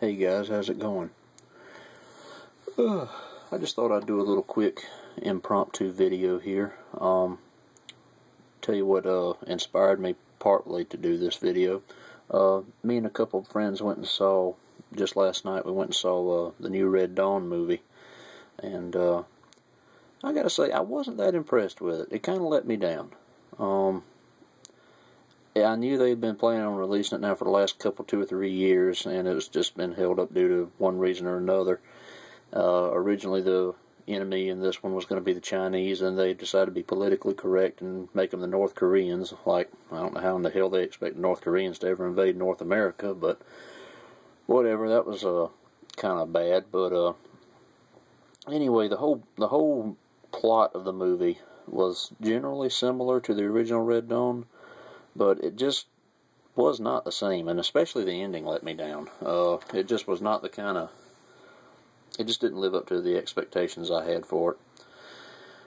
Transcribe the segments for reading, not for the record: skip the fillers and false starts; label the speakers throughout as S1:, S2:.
S1: Hey guys, how's it going? I just thought I'd do a little quick impromptu video here. Tell you what inspired me partly to do this video. Me and a couple of friends went and saw, just last night, we went and saw the new Red Dawn movie. And I gotta say, I wasn't that impressed with it. It kind of let me down. I knew they'd been planning on releasing it now for the last couple, 2 or 3 years, and it's just been held up due to one reason or another. Originally, the enemy in this one was going to be the Chinese, and they decided to be politically correct and make them the North Koreans. Like, I don't know how in the hell they expect the North Koreans to ever invade North America, but whatever. That was kind of bad. But anyway, the whole plot of the movie was generally similar to the original Red Dawn, but it just was not the same, and especially the ending let me down. It just was not the kind of... It just didn't live up to the expectations I had for it.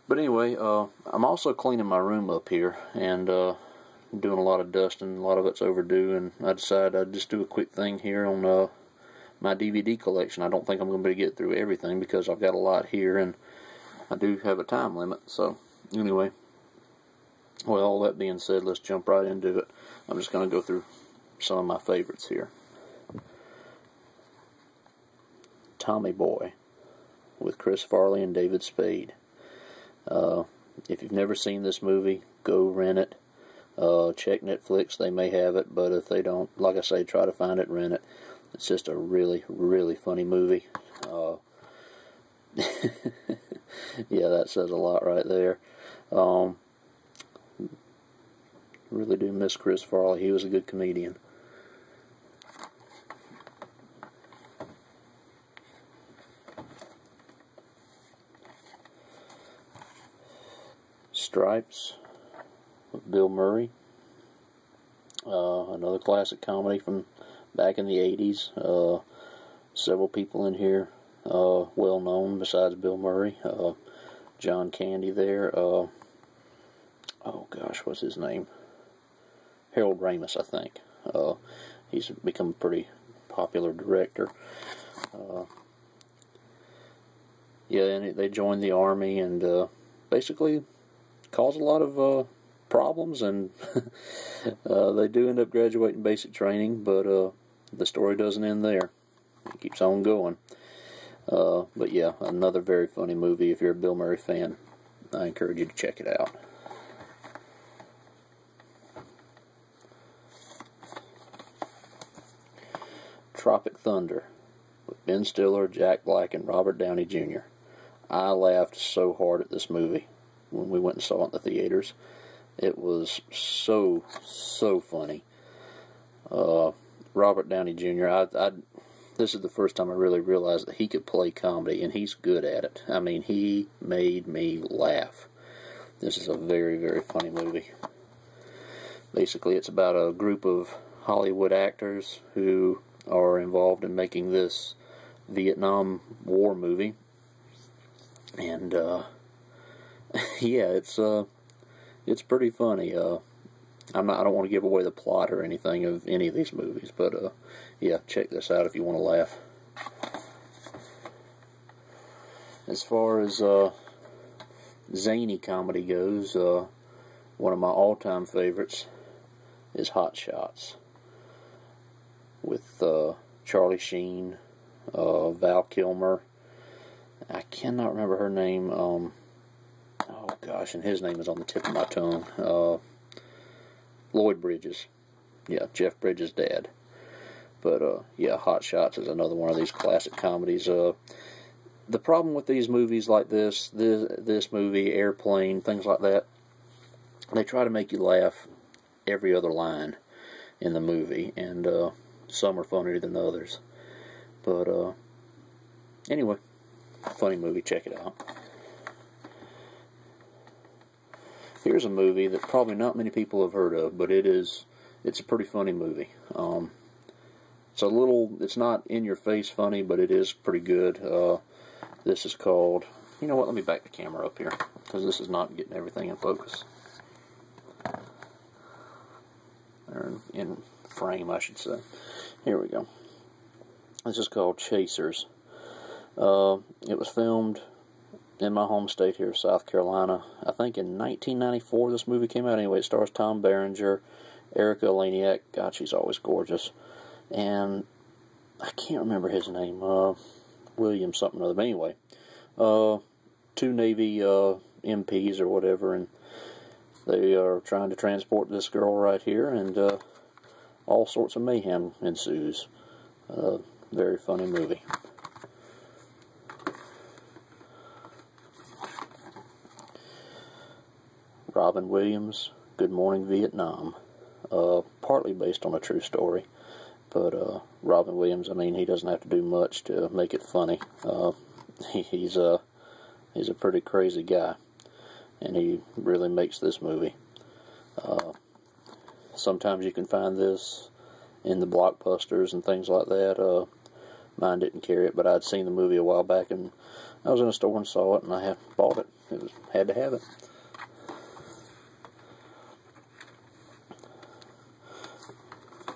S1: But anyway, I'm also cleaning my room up here, and doing a lot of dusting. A lot of it's overdue, and I decided I'd just do a quick thing here on my DVD collection. I don't think I'm going to be able to get through everything because I've got a lot here, and I do have a time limit. So, anyway... Well, all that being said, let's jump right into it. I'm just going to go through some of my favorites here. Tommy Boy with Chris Farley and David Spade. If you've never seen this movie, go rent it. Check Netflix, they may have it, but if they don't, like I say, try to find it and rent it. It's just a really, really funny movie. Yeah, that says a lot right there. Really do miss Chris Farley. He was a good comedian. Stripes with Bill Murray. Another classic comedy from back in the 80s. Several people in here well known besides Bill Murray. John Candy there. Oh gosh, what's his name? Harold Ramis, I think. He's become a pretty popular director. Yeah, and they joined the army and basically cause a lot of problems, and they do end up graduating basic training, but the story doesn't end there. It keeps on going. But yeah, another very funny movie. If you're a Bill Murray fan, I encourage you to check it out. Tropic Thunder with Ben Stiller, Jack Black, and Robert Downey Jr. I laughed so hard at this movie when we went and saw it in the theaters. It was so funny. Robert Downey Jr., this is the first time I really realized that he could play comedy, and he's good at it. I mean, he made me laugh. This is a very, very funny movie. Basically, it's about a group of Hollywood actors who are involved in making this Vietnam War movie, and yeah, it's pretty funny. I don't want to give away the plot or anything of any of these movies, but yeah, check this out if you want to laugh. As far as zany comedy goes, one of my all-time favorites is Hot Shots with Charlie Sheen, Val Kilmer. I cannot remember her name. Oh gosh, and his name is on the tip of my tongue. Lloyd Bridges. Yeah, Jeff Bridges' dad. But yeah, Hot Shots is another one of these classic comedies. The problem with these movies like this movie, Airplane, things like that, they try to make you laugh every other line in the movie, and some are funnier than others. But anyway, funny movie, check it out. Here's a movie that probably not many people have heard of, but it's a pretty funny movie. It's not in your face funny, but it is pretty good. This is called, you know what, let me back the camera up here, because this is not getting everything in focus. Or in frame, I should say. Here we go. This is called Chasers. It was filmed in my home state here, South Carolina. I think in 1994 this movie came out. Anyway, it stars Tom Berenger, Erica Eleniak. God, she's always gorgeous. And I can't remember his name. William something or other. But anyway, two Navy MPs or whatever, and they are trying to transport this girl right here, and all sorts of mayhem ensues. Very funny movie. Robin Williams, Good Morning Vietnam. Partly based on a true story, but Robin Williams, I mean, he doesn't have to do much to make it funny. He's a pretty crazy guy, and he really makes this movie. Sometimes you can find this in the blockbusters and things like that. Mine didn't carry it, but I'd seen the movie a while back, and I was in a store and saw it, and I bought it. Had to have it.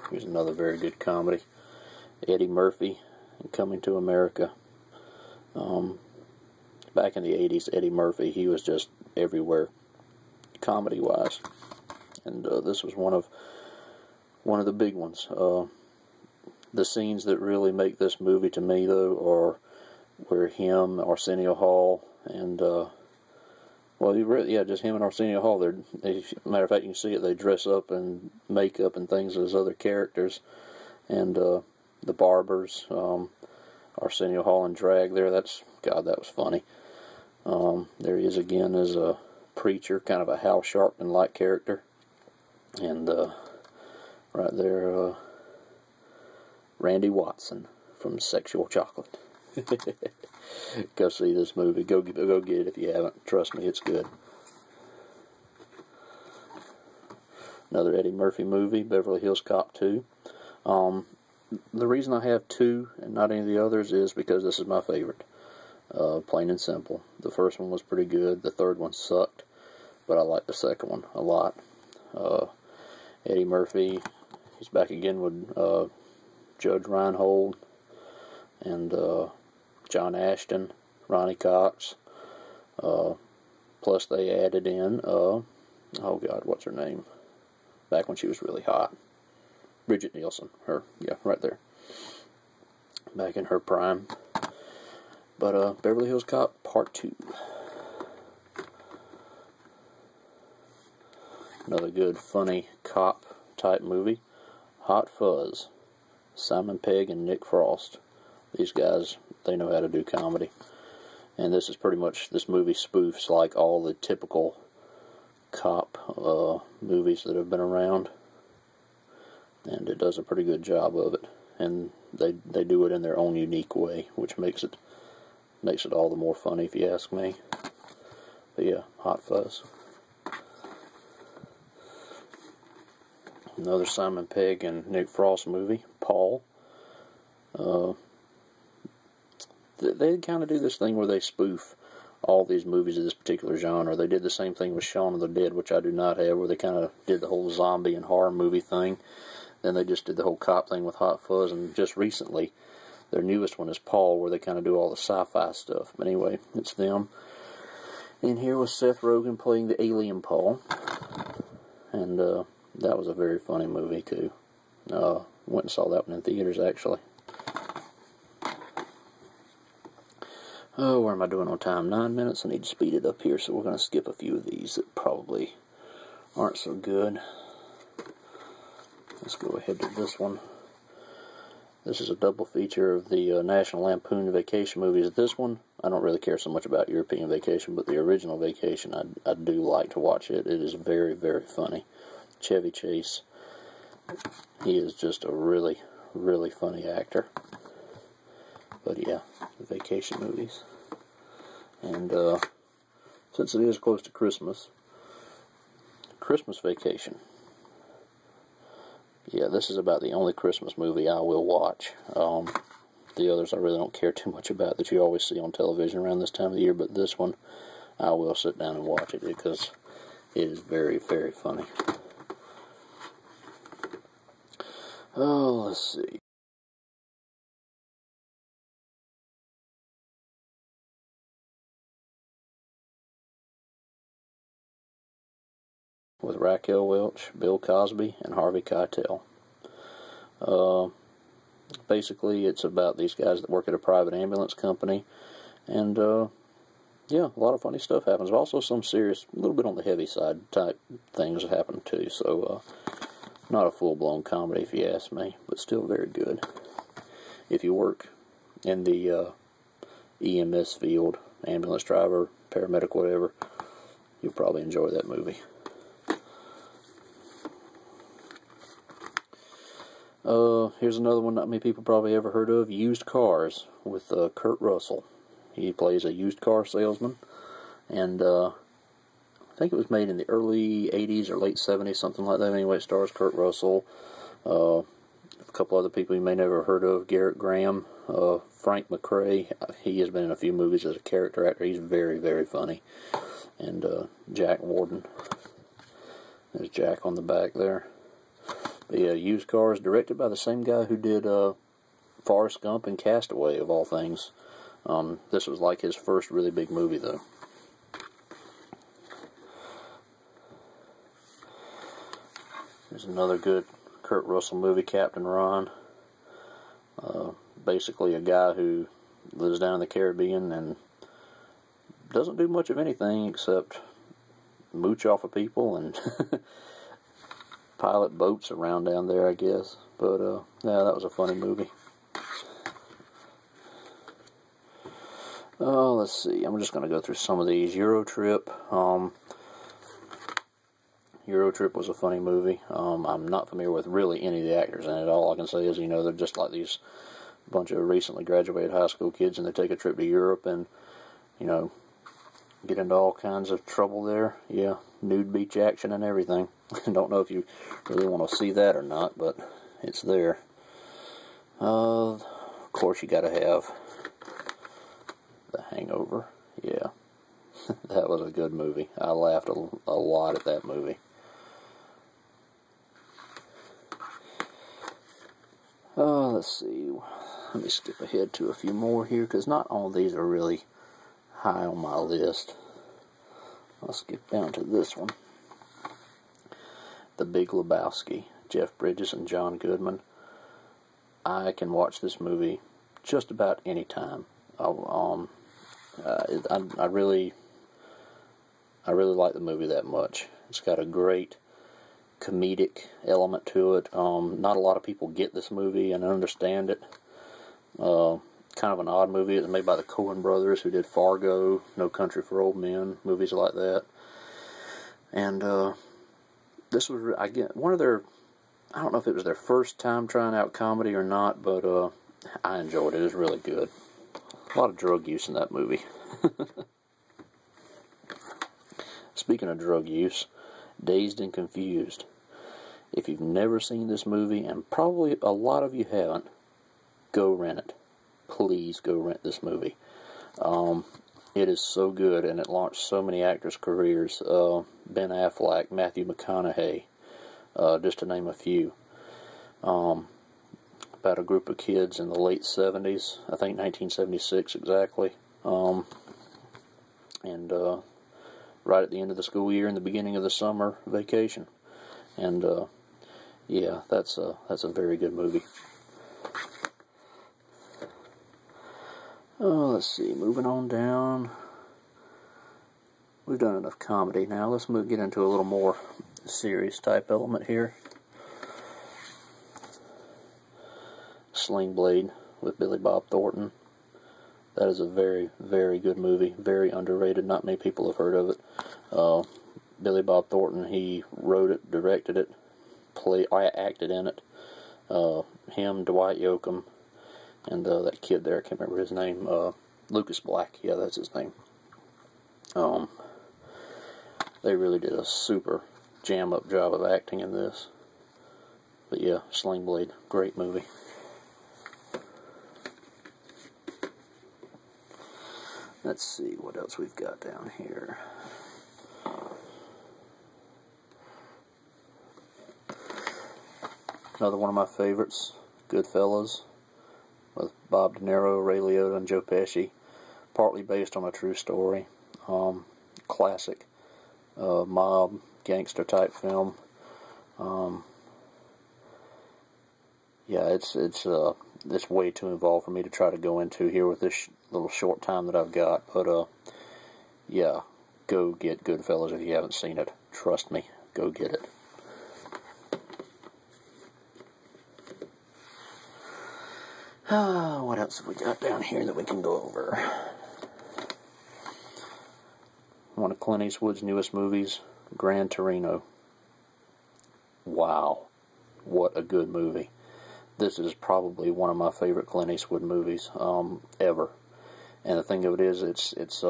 S1: Here's another very good comedy. Eddie Murphy and Coming to America. Back in the 80s, Eddie Murphy, he was just everywhere, comedy-wise. And this was one of the big ones. The scenes that really make this movie to me, though, are where him, Arsenio Hall, and just him and Arsenio Hall. Matter of fact, you can see it. They dress up in makeup and things as other characters, and the barbers. Arsenio Hall in drag there. That was funny. There he is again as a preacher, kind of a Hal Sharpton-like character, and right there, Randy Watson from Sexual Chocolate. Go see this movie. Go get it if you haven't. Trust me, it's good. Another Eddie Murphy movie, Beverly Hills Cop 2. The reason I have 2 and not any of the others is because this is my favorite. Plain and simple. The first one was pretty good. The third one sucked, but I like the second one a lot. Eddie Murphy, he's back again with Judge Reinhold and John Ashton, Ronnie Cox. Plus they added in, oh God, what's her name? Back when she was really hot. Bridget Nielsen. Right there. Back in her prime. But Beverly Hills Cop Part 2. Another good, funny cop type movie. Hot Fuzz. Simon Pegg and Nick Frost. These guys, they know how to do comedy. And this is pretty much, this movie spoofs like all the typical cop movies that have been around. And it does a pretty good job of it. And they do it in their own unique way, which makes it all the more funny if you ask me. But yeah, Hot Fuzz. Another Simon Pegg and Nick Frost movie, Paul. They kind of do this thing where they spoof all these movies of this particular genre. They did the same thing with Shaun of the Dead, which I do not have, where they kind of did the whole zombie and horror movie thing. Then they just did the whole cop thing with Hot Fuzz, and just recently, their newest one is Paul, where they kind of do all the sci-fi stuff. But anyway, it's them. And here was Seth Rogen playing the alien Paul. And that was a very funny movie, too. Went and saw that one in theaters, actually. Oh, where am I doing on time? 9 minutes. I need to speed it up here, so we're going to skip a few of these that probably aren't so good. Let's go ahead to this one. This is a double feature of the National Lampoon Vacation movies. This one, I don't really care so much about European Vacation, but the original Vacation, I do like to watch it. It is very, very funny. Chevy Chase, he is just a really, really funny actor. But yeah, vacation movies. And since it is close to Christmas Vacation. Yeah, this is about the only Christmas movie I will watch. The others I really don't care too much about that you always see on television around this time of the year, but this one I will sit down and watch it because it is very, very funny. Oh, let's see. with Raquel Welch, Bill Cosby, and Harvey Keitel. Basically, it's about these guys that work at a private ambulance company, and yeah, a lot of funny stuff happens. But also some serious, a little bit on the heavy side type things happen too. So, not a full-blown comedy if you ask me, but still very good. If you work in the EMS field, ambulance driver, paramedic, whatever, you'll probably enjoy that movie. Here's another one not many people probably ever heard of, Used Cars, with Kurt Russell. He plays a used car salesman, and I think it was made in the early 80s or late 70s, something like that. Anyway, it stars Kurt Russell, a couple other people you may never have heard of, Garrett Graham, Frank McRae. He has been in a few movies as a character actor. He's very, very funny. And Jack Warden. There's Jack on the back there. But yeah, Used Cars, directed by the same guy who did Forrest Gump and Castaway, of all things. This was like his first really big movie, though. There's another good Kurt Russell movie, Captain Ron. Basically a guy who lives down in the Caribbean and doesn't do much of anything except mooch off of people and pilot boats around down there, I guess. But yeah, that was a funny movie. Let's see. I'm just going to go through some of these. Eurotrip. Eurotrip was a funny movie. I'm not familiar with really any of the actors in it. All I can say is, you know, they're just like these bunch of recently graduated high school kids, and they take a trip to Europe and, you know, get into all kinds of trouble there. Yeah, nude beach action and everything. I don't know if you really want to see that or not, but it's there. Of course, you got to have The Hangover. Yeah, that was a good movie. I laughed a lot at that movie. Let's see. Let me skip ahead to a few more here, because not all of these are really high on my list. I'll skip down to this one. The Big Lebowski, Jeff Bridges and John Goodman. I can watch this movie just about any time. I really like the movie that much. It's got a great comedic element to it. Not a lot of people get this movie and understand it. Kind of an odd movie. It was made by the Coen brothers, who did Fargo, No Country for Old Men, movies like that. And this was, one of their, I don't know if it was their first time trying out comedy or not, but I enjoyed it. It was really good. A lot of drug use in that movie. Speaking of drug use, Dazed and Confused. If you've never seen this movie, and probably a lot of you haven't, go rent it. Please go rent this movie. It is so good, and it launched so many actors' careers. Ben Affleck, Matthew McConaughey, just to name a few. About a group of kids in the late 70s, I think 1976 exactly. And right at the end of the school year and the beginning of the summer vacation. And yeah, that's a very good movie. Let's see, moving on down. We've done enough comedy now. Let's get into a little more serious type element here. Sling Blade with Billy Bob Thornton. That is a very, very good movie. Very underrated. Not many people have heard of it. Billy Bob Thornton, he wrote it, directed it, acted in it. Him, Dwight Yoakam, and that kid there, I can't remember his name, Lucas Black, yeah, that's his name. They really did a super jam-up job of acting in this. But yeah, Sling Blade, great movie. Let's see what else we've got down here. Another one of my favorites, Goodfellas, with Bob De Niro, Ray Liotta, and Joe Pesci. Partly based on a true story. Classic. mob, gangster type film. Yeah, it's way too involved for me to try to go into here with this little short time that I've got. But yeah, go get Goodfellas if you haven't seen it. Trust me, go get it. What else have we got down here that we can go over? One of Clint Eastwood's newest movies, Gran Torino. Wow, what a good movie. This is probably one of my favorite Clint Eastwood movies ever. And the thing of it is, it's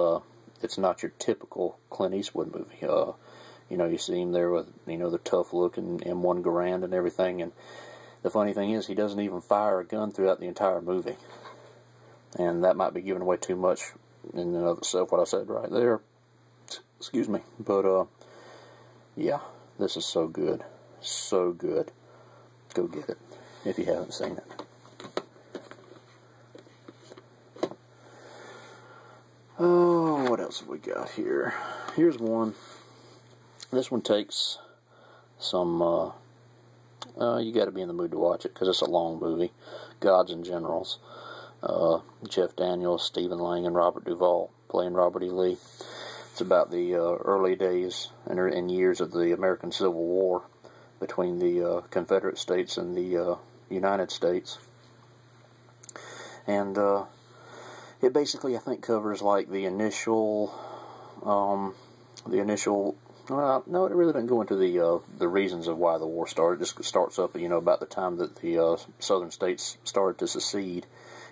S1: not your typical Clint Eastwood movie. You know, you see him there with, you know, the tough look and M1 Garand and everything, and the funny thing is, he doesn't even fire a gun throughout the entire movie. And that might be giving away too much in and of itself, what I said right there. Excuse me. But, yeah, this is so good. So good. Go get it, if you haven't seen it. Oh, what else have we got here? Here's one. This one takes some, you got to be in the mood to watch it because it's a long movie. Gods and Generals. Jeff Daniels, Stephen Lang, and Robert Duvall playing Robert E. Lee. It's about the early days and years of the American Civil War between the Confederate States and the United States. And it basically, I think, covers like the initial. No, it really doesn't go into the reasons of why the war started. It just starts up, you know, about the time that the southern states started to secede,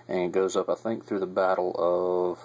S1: and goes up, I think, through the Battle of